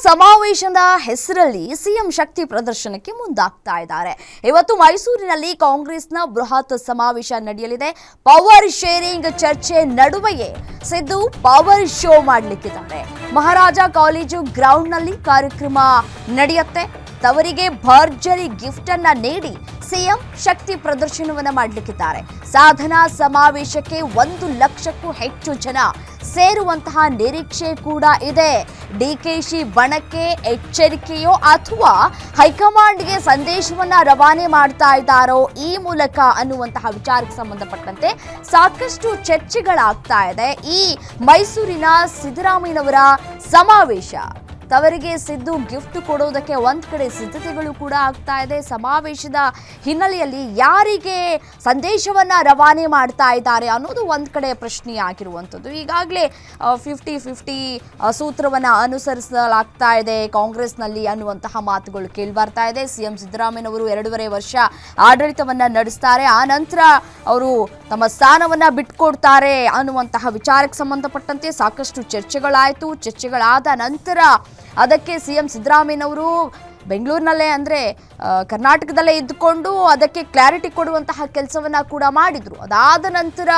ಸಮಾವೇಶದ ಹೆಸರಲ್ಲಿ ಸಿಎಂ ಶಕ್ತಿ ಪ್ರದರ್ಶನಕ್ಕೆ ಮುಂದಾಗ್ತಾ ಇದ್ದಾರೆ. ಇವತ್ತು ಮೈಸೂರಿನಲ್ಲಿ ಕಾಂಗ್ರೆಸ್ನ ಬೃಹತ್ ಸಮಾವೇಶ ನಡೆಯಲಿದೆ. ಪವರ್ ಶೇರಿಂಗ್ ಚರ್ಚೆ ನಡುವೆಯೇ ಸಿದ್ದು ಪವರ್ ಶೋ ಮಾಡಲಿಕ್ಕಿದ್ದಾರೆ. ಮಹಾರಾಜ ಕಾಲೇಜು ಗ್ರೌಂಡ್ನಲ್ಲಿ ಕಾರ್ಯಕ್ರಮ ನಡೆಯುತ್ತೆ. ತವರಿಗೆ ಭರ್ಜರಿ ಗಿಫ್ಟ್ ಅನ್ನ ನೀಡಿ ಸಿಎಂ ಶಕ್ತಿ ಪ್ರದರ್ಶನವನ್ನ ಮಾಡಲಿಕ್ಕಿದ್ದಾರೆ. ಸಾಧನಾ ಸಮಾವೇಶಕ್ಕೆ 1 ಲಕ್ಷಕ್ಕೂ ಹೆಚ್ಚು ಜನ ಸೇರುವಂತಹ ನಿರೀಕ್ಷೆ ಕೂಡ ಇದೆ. ಡಿಕೆಶಿ ಬಣಕ್ಕೆ ಎಚ್ಚರಿಕೆಯೋ ಅಥವಾ ಹೈಕಮಾಂಡ್ಗೆ ಸಂದೇಶವನ್ನ ರವಾನೆ ಮಾಡ್ತಾ ಇದ್ದಾರೋ ಈ ಮೂಲಕ ಅನ್ನುವಂತಹ ವಿಚಾರಕ್ಕೆ ಸಂಬಂಧಪಟ್ಟಂತೆ ಸಾಕಷ್ಟು ಚರ್ಚೆಗಳಾಗ್ತಾ ಇದೆ. ಈ ಮೈಸೂರಿನ ಸಿದ್ದರಾಮಯ್ಯನವರ ಸಮಾವೇಶ ತವರಿಗೆ ಸಿದ್ದು ಗಿಫ್ಟ್ ಕೊಡೋದಕ್ಕೆ ಒಂದ್ ಕಡೆ ಸಿದ್ಧತೆಗಳು ಕೂಡ ಆಗ್ತಾ ಇದೆ. ಸಮಾವೇಶದ ಹಿನ್ನೆಲೆಯಲ್ಲಿ ಯಾರಿಗೆ ಸಂದೇಶವನ್ನ ರವಾನೆ ಮಾಡ್ತಾ ಇದ್ದಾರೆ ಅನ್ನೋದು ಒಂದ್ ಕಡೆ ಪ್ರಶ್ನೆ ಆಗಿರುವಂಥದ್ದು. ಈಗಾಗಲೇ 50-50 ಸೂತ್ರವನ್ನ ಅನುಸರಿಸಲಾಗ್ತಾ ಇದೆ ಕಾಂಗ್ರೆಸ್ನಲ್ಲಿ ಅನ್ನುವಂತಹ ಮಾತುಗಳು ಕೇಳಿ ಬರ್ತಾ ಇದೆ. ಸಿಎಂ ಸಿದ್ದರಾಮಯ್ಯನವರು 2.5 ವರ್ಷ ಆಡಳಿತವನ್ನ ನಡೆಸ್ತಾರೆ, ಆ ನಂತರ ಅವರು ತಮ್ಮ ಸ್ಥಾನವನ್ನ ಬಿಟ್ಕೊಡ್ತಾರೆ ಅನ್ನುವಂತಹ ವಿಚಾರಕ್ಕೆ ಸಂಬಂಧಪಟ್ಟಂತೆ ಸಾಕಷ್ಟು ಚರ್ಚೆಗಳಾಯಿತು. ಚರ್ಚೆಗಳಾದ ನಂತರ ಅದಕ್ಕೆ ಸಿಎಂ ಸಿದ್ದರಾಮಯ್ಯನವರು ಬೆಂಗಳೂರಿನಲ್ಲೇ ಅಂದರೆ ಕರ್ನಾಟಕದಲ್ಲೇ ಇದ್ದುಕೊಂಡು ಅದಕ್ಕೆ ಕ್ಲಾರಿಟಿ ಕೊಡುವಂತಹ ಕೆಲಸವನ್ನ ಕೂಡ ಮಾಡಿದ್ರು. ಅದಾದ ನಂತರ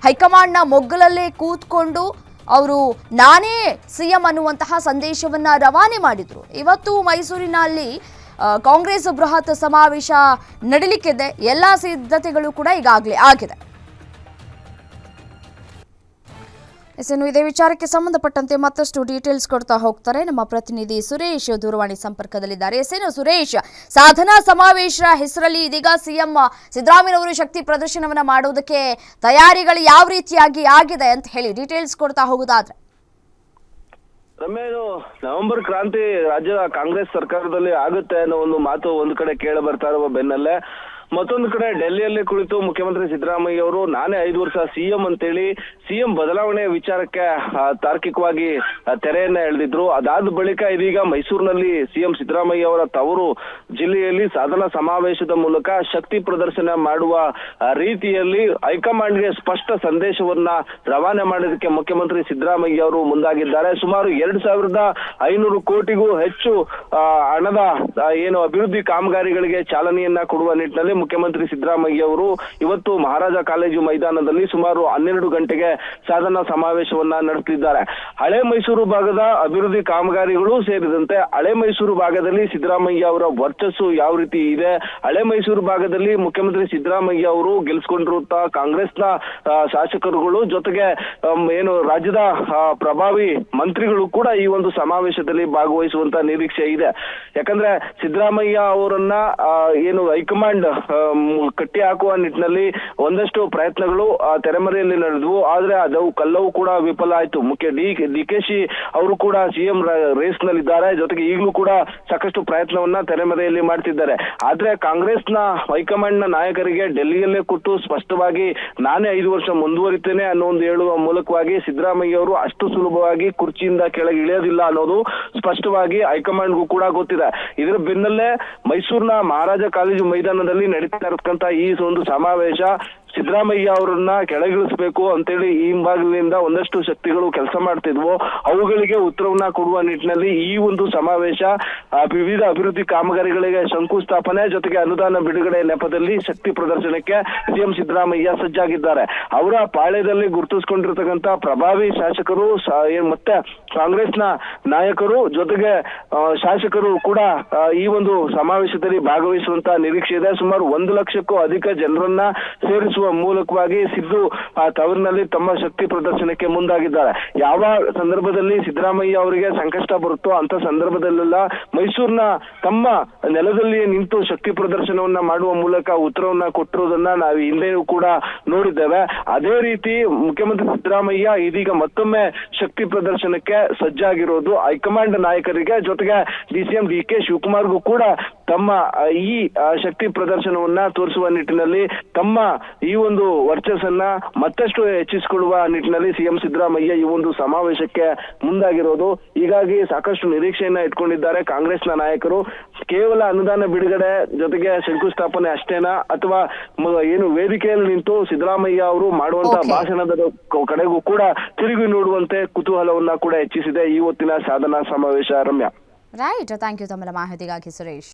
ಹೈಕಮಾಂಡ್ನ ಮೊಗ್ಗಲಲ್ಲೇ ಕೂತ್ಕೊಂಡು ಅವರು ನಾನೇ ಸಿಎಂ ಅನ್ನುವಂತಹ ಸಂದೇಶವನ್ನ ರವಾನೆ ಮಾಡಿದ್ರು. ಇವತ್ತು ಮೈಸೂರಿನಲ್ಲಿ ಕಾಂಗ್ರೆಸ್ ಬೃಹತ್ ಸಮಾವೇಶ ನಡೀಲಿಕ್ಕಿದೆ. ಎಲ್ಲ ಸಿದ್ಧತೆಗಳು ಕೂಡ ಈಗಾಗಲೇ ಆಗಿದೆ. ಇನ್ನು ಇದೇ ವಿಚಾರಕ್ಕೆ ಸಂಬಂಧಪಟ್ಟಂತೆ ಮತ್ತಷ್ಟು ಡೀಟೇಲ್ಸ್ ಕೊಡ್ತಾ ಹೋಗ್ತಾರೆ ನಮ್ಮ ಪ್ರತಿನಿಧಿ ಸುರೇಶ್ ದೂರವಾಣಿ ಸಂಪರ್ಕದಲ್ಲಿದ್ದಾರೆ. ಸುರೇಶ್, ಸಾಧನಾ ಸಮಾವೇಶ ಹೆಸರಲ್ಲಿ ಇದೀಗ ಸಿಎಂ ಸಿದ್ದರಾಮಯ್ಯನವರು ಶಕ್ತಿ ಪ್ರದರ್ಶನವನ್ನ ಮಾಡೋದಕ್ಕೆ ತಯಾರಿಗಳು ಯಾವ ರೀತಿಯಾಗಿ ಆಗಿದೆ ಅಂತ ಹೇಳಿ ಡೀಟೇಲ್ಸ್ ಕೊಡ್ತಾ ಹೋಗೋದಾದ್ರೆ. ರಮ್ಯಾ, ನವೆಂಬರ್ ಕ್ರಾಂತಿ ರಾಜ್ಯದ ಕಾಂಗ್ರೆಸ್ ಸರ್ಕಾರದಲ್ಲಿ ಆಗುತ್ತೆ ಅನ್ನೋ ಒಂದು ಮಾತು ಒಂದು ಕಡೆ ಕೇಳ ಬರ್ತಾ ಇರುವ ಬೆನ್ನಲ್ಲೇ ಮತ್ತೊಂದು ಕಡೆ ಡೆಲ್ಲಿಯಲ್ಲಿ ಕುಳಿತು ಮುಖ್ಯಮಂತ್ರಿ ಸಿದ್ದರಾಮಯ್ಯ ಅವರು ನಾನೇ 5 ವರ್ಷ ಸಿಎಂ ಅಂತೇಳಿ ಸಿಎಂ ಬದಲಾವಣೆ ವಿಚಾರಕ್ಕೆ ತಾರ್ಕಿಕವಾಗಿ ತೆರೆಯನ್ನ ಎಳೆದಿದ್ರು. ಅದಾದ ಬಳಿಕ ಇದೀಗ ಮೈಸೂರಿನಲ್ಲಿ ಸಿಎಂ ಸಿದ್ದರಾಮಯ್ಯ ಅವರ ತವರು ಜಿಲ್ಲೆಯಲ್ಲಿ ಸಾಧನಾ ಸಮಾವೇಶದ ಮೂಲಕ ಶಕ್ತಿ ಪ್ರದರ್ಶನ ಮಾಡುವ ರೀತಿಯಲ್ಲಿ ಹೈಕಮಾಂಡ್ಗೆ ಸ್ಪಷ್ಟ ಸಂದೇಶವನ್ನ ರವಾನೆ ಮಾಡೋದಕ್ಕೆ ಮುಖ್ಯಮಂತ್ರಿ ಸಿದ್ದರಾಮಯ್ಯ ಅವರು ಮುಂದಾಗಿದ್ದಾರೆ. ಸುಮಾರು 2,500 ಕೋಟಿಗೂ ಹೆಚ್ಚು ಹಣದ ಏನು ಅಭಿವೃದ್ಧಿ ಕಾಮಗಾರಿಗಳಿಗೆ ಚಾಲನೆಯನ್ನ ಕೊಡುವ ನಿಟ್ಟಿನಲ್ಲಿ ಮುಖ್ಯಮಂತ್ರಿ ಸಿದ್ದರಾಮಯ್ಯ ಅವರು ಇವತ್ತು ಮಹಾರಾಜ ಕಾಲೇಜು ಮೈದಾನದಲ್ಲಿ ಸುಮಾರು 12 ಗಂಟೆಗೆ ಸಾಧನಾ ಸಮಾವೇಶವನ್ನ ನಡೆಸಲಿದ್ದಾರೆ. ಹಳೆ ಮೈಸೂರು ಭಾಗದ ಅಭಿವೃದ್ಧಿ ಕಾಮಗಾರಿಗಳು ಸೇರಿದಂತೆ ಹಳೆ ಮೈಸೂರು ಭಾಗದಲ್ಲಿ ಸಿದ್ದರಾಮಯ್ಯ ಅವರ ವರ್ಚಸ್ಸು ಯಾವ ರೀತಿ ಇದೆ, ಹಳೆ ಮೈಸೂರು ಭಾಗದಲ್ಲಿ ಮುಖ್ಯಮಂತ್ರಿ ಸಿದ್ದರಾಮಯ್ಯ ಅವರು ಗೆಲ್ಸ್ಕೊಂಡಿರುವಂತಹ ಕಾಂಗ್ರೆಸ್ನ ಶಾಸಕರುಗಳು ಜೊತೆಗೆ ಏನು ರಾಜ್ಯದ ಪ್ರಭಾವಿ ಮಂತ್ರಿಗಳು ಕೂಡ ಈ ಒಂದು ಸಮಾವೇಶದಲ್ಲಿ ಭಾಗವಹಿಸುವಂತ ನಿರೀಕ್ಷೆ ಇದೆ. ಯಾಕಂದ್ರೆ ಸಿದ್ದರಾಮಯ್ಯ ಅವರನ್ನ ಏನು ಹೈಕಮಾಂಡ್ ಕಟ್ಟಿ ಹಾಕುವ ನಿಟ್ಟಿನಲ್ಲಿ ಒಂದಷ್ಟು ಪ್ರಯತ್ನಗಳು ತೆರೆಮರೆಯಲ್ಲಿ ನಡೆದವು. ಆದ್ರೆ ಅದವು ಕಲ್ಲವು ಕೂಡ ವಿಫಲ ಆಯ್ತು. ಮುಖ್ಯ ಡಿಕೆಶಿ ಅವರು ಕೂಡ ಸಿಎಂ ರೇಸ್ ನಲ್ಲಿದ್ದಾರೆ. ಜೊತೆಗೆ ಈಗಲೂ ಕೂಡ ಸಾಕಷ್ಟು ಪ್ರಯತ್ನವನ್ನ ತೆರೆಮರೆಯಲ್ಲಿ ಮಾಡ್ತಿದ್ದಾರೆ. ಆದ್ರೆ ಕಾಂಗ್ರೆಸ್ನ ಹೈಕಮಾಂಡ್ ನ ನಾಯಕರಿಗೆ ಡೆಲ್ಲಿಯಲ್ಲೇ ಕೂತು ಸ್ಪಷ್ಟವಾಗಿ ನಾನೇ 5 ವರ್ಷ ಮುಂದುವರಿತೇನೆ ಅನ್ನೋ ಒಂದು ಹೇಳುವ ಮೂಲಕವಾಗಿ ಸಿದ್ದರಾಮಯ್ಯ ಅವರು ಅಷ್ಟು ಸುಲಭವಾಗಿ ಕುರ್ಚಿಯಿಂದ ಕೆಳಗೆ ಇಳಿಯೋದಿಲ್ಲ ಅನ್ನೋದು ಸ್ಪಷ್ಟವಾಗಿ ಹೈಕಮಾಂಡ್ಗೂ ಕೂಡ ಗೊತ್ತಿದೆ. ಇದರ ಬೆನ್ನಲ್ಲೇ ಮೈಸೂರಿನ ಮಹಾರಾಜ ಕಾಲೇಜು ಮೈದಾನದಲ್ಲಿ ನಡೀತಾ ಇರತಕ್ಕಂತ ಈ ಒಂದು ಸಮಾವೇಶ ಸಿದ್ದರಾಮಯ್ಯ ಅವರನ್ನ ಕೆಳಗಿಳಿಸಬೇಕು ಅಂತೇಳಿ ಈ ಭಾಗದಿಂದ ಒಂದಷ್ಟು ಶಕ್ತಿಗಳು ಕೆಲಸ ಮಾಡ್ತಿದ್ವು. ಅವುಗಳಿಗೆ ಉತ್ತರವನ್ನ ಕೊಡುವ ನಿಟ್ಟಿನಲ್ಲಿ ಈ ಒಂದು ಸಮಾವೇಶ ವಿವಿಧ ಅಭಿವೃದ್ಧಿ ಕಾಮಗಾರಿಗಳಿಗೆ ಶಂಕುಸ್ಥಾಪನೆ ಜೊತೆಗೆ ಅನುದಾನ ಬಿಡುಗಡೆ ನೆಪದಲ್ಲಿ ಶಕ್ತಿ ಪ್ರದರ್ಶನಕ್ಕೆ ಸಿಎಂ ಸಿದ್ದರಾಮಯ್ಯ ಸಜ್ಜಾಗಿದ್ದಾರೆ. ಅವರ ಪಾಳ್ಯದಲ್ಲಿ ಗುರುತಿಸಿಕೊಂಡಿರ್ತಕ್ಕಂಥ ಪ್ರಭಾವಿ ಶಾಸಕರು ಮತ್ತೆ ಕಾಂಗ್ರೆಸ್ನ ನಾಯಕರು ಜೊತೆಗೆ ಶಾಸಕರು ಕೂಡ ಈ ಒಂದು ಸಮಾವೇಶದಲ್ಲಿ ಭಾಗವಹಿಸುವಂತ ನಿರೀಕ್ಷೆ ಇದೆ. ಸುಮಾರು 1 ಲಕ್ಷಕ್ಕೂ ಅಧಿಕ ಜನರನ್ನ ಸೇರಿಸುವ ಮೂಲಕವಾಗಿ ಸಿದ್ದು ತವರಿನಲ್ಲಿ ತಮ್ಮ ಶಕ್ತಿ ಪ್ರದರ್ಶನಕ್ಕೆ ಮುಂದಾಗಿದ್ದಾರೆ. ಯಾವ ಸಂದರ್ಭದಲ್ಲಿ ಸಿದ್ದರಾಮಯ್ಯ ಅವರಿಗೆ ಸಂಕಷ್ಟ ಬರುತ್ತೋ ಅಂತ ಸಂದರ್ಭದಲ್ಲೆಲ್ಲ ಮೈಸೂರಿನ ತಮ್ಮ ನೆಲದಲ್ಲಿ ನಿಂತು ಶಕ್ತಿ ಪ್ರದರ್ಶನವನ್ನ ಮಾಡುವ ಮೂಲಕ ಉತ್ತರವನ್ನ ಕೊಟ್ಟಿರುವುದನ್ನ ನಾವು ಹಿಂದೆಯೂ ಕೂಡ ನೋಡಿದ್ದೇವೆ. ಅದೇ ರೀತಿ ಮುಖ್ಯಮಂತ್ರಿ ಸಿದ್ದರಾಮಯ್ಯ ಇದೀಗ ಮತ್ತೊಮ್ಮೆ ಶಕ್ತಿ ಪ್ರದರ್ಶನಕ್ಕೆ ಸಜ್ಜಾಗಿರೋದು ಹೈಕಮಾಂಡ್ ನಾಯಕರಿಗೆ ಜೊತೆಗೆ ಸಿಎಂ ಡಿಕೆ ಶಿವಕುಮಾರ್ಗೂ ಕೂಡ ತಮ್ಮ ಈ ಶಕ್ತಿ ಪ್ರದರ್ಶನವನ್ನ ತೋರಿಸುವ ನಿಟ್ಟಿನಲ್ಲಿ ತಮ್ಮ ಈ ಒಂದು ವರ್ಚಸ್ಸನ್ನ ಮತ್ತಷ್ಟು ಹೆಚ್ಚಿಸಿಕೊಳ್ಳುವ ನಿಟ್ಟಿನಲ್ಲಿ ಸಿಎಂ ಸಿದ್ದರಾಮಯ್ಯ ಈ ಒಂದು ಸಮಾವೇಶಕ್ಕೆ ಮುಂದಾಗಿರೋದು. ಹೀಗಾಗಿ ಸಾಕಷ್ಟು ನಿರೀಕ್ಷೆಯನ್ನ ಇಟ್ಕೊಂಡಿದ್ದಾರೆ ಕಾಂಗ್ರೆಸ್ನ ನಾಯಕರು. ಕೇವಲ ಅನುದಾನ ಬಿಡುಗಡೆ ಜೊತೆಗೆ ಶಂಕುಸ್ಥಾಪನೆ ಅಷ್ಟೇನಾ ಅಥವಾ ಏನು ವೇದಿಕೆಯಲ್ಲಿ ನಿಂತು ಸಿದ್ದರಾಮಯ್ಯ ಅವರು ಮಾಡುವಂತಹ ಭಾಷಣದ ಕಡೆಗೂ ಕೂಡ ತಿರುಗಿ ನೋಡುವಂತೆ ಕುತೂಹಲವನ್ನ ಕೂಡ ಹೆಚ್ಚಿಸಿದೆ ಈ ಹೊತ್ತಿನ ಸಾಧನಾ ಸಮಾವೇಶ. ರಮ್ಯಾ. ರೈಟ್, ಥ್ಯಾಂಕ್ ಯು ತಮ್ಮೆಲ್ಲ ಮಾಹಿತಿಗಾಗಿ ಸುರೇಶ್.